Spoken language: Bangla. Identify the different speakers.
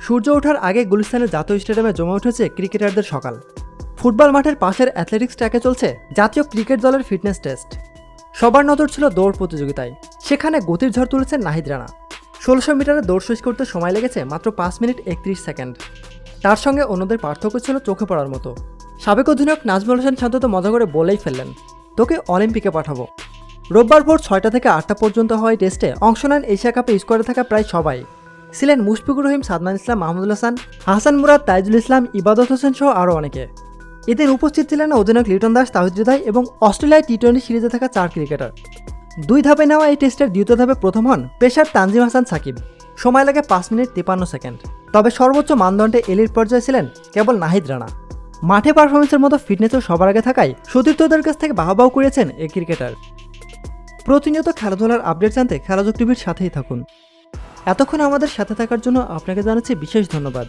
Speaker 1: সূর্য ওঠার আগে গুলিস্তানের জাতীয় স্টেডিয়ামে জমে উঠেছে ক্রিকেটারদের সকাল। ফুটবল মাঠের পাশের অ্যাথলেটিক্স ট্র্যাকে চলছে জাতীয় ক্রিকেট দলের ফিটনেস টেস্ট। সবার নজর ছিল দৌড় প্রতিযোগিতায়। সেখানে গতির ঝড় তুলেছেন নাহিদ রানা। ১৬০০ মিটারে দৌড় শেষ করতে সময় লেগেছে মাত্র ৫ মিনিট ৩১ সেকেন্ড। তার সঙ্গে অন্যদের পার্থক্য ছিল চোখে পড়ার মতো। সাবেক অধিনায়ক নাজমুল হোসেন শান্ত তো মজা করে বলেই ফেললেন, তোকে অলিম্পিকে পাঠাবো। রোববার ভোর ৬টা থেকে ৮টা পর্যন্ত হয় টেস্টে অংশ নেন এশিয়া কাপে স্কোয়াডে থাকা প্রায় সবাই। ছিলেন মুশফিকুর রহিম, সাদমান ইসলাম, মাহমুদুল হাসান, হাসান মুরাদ, তাইজুল ইসলাম, ইবাদত হোসেন সহ আরও অনেকে। এদিন উপস্থিত ছিলেন অধিনায়ক লিটন দাস, তাহিদ হৃদয় এবং অস্ট্রেলিয়ায় টি-20 সিরিজে থাকা ৪ ক্রিকেটার। ২ ধাপে নেওয়া এই টেস্টের দ্বিতীয় ধাপে প্রথম হন পেসার তানজিম হাসান সাকিব। সময় লাগে ৫ মিনিট ৫৩ সেকেন্ড। তবে সর্বোচ্চ মানদণ্ডে এলিট পর্যায়ে ছিলেন কেবল নাহিদ রানা। মাঠে পারফরমেন্সের মতো ফিটনেসও সবার আগে থাকায় সতীর্থদের কাছ থেকে বাহবাও করেছেন এই ক্রিকেটার। প্রতিনিয়ত খেলাধুলার আপডেট জানতে খেলাযোগ টিভির সাথেই থাকুন। এতক্ষণ আমাদের সাথে থাকার জন্য আপনাকে জানাচ্ছি বিশেষ ধন্যবাদ।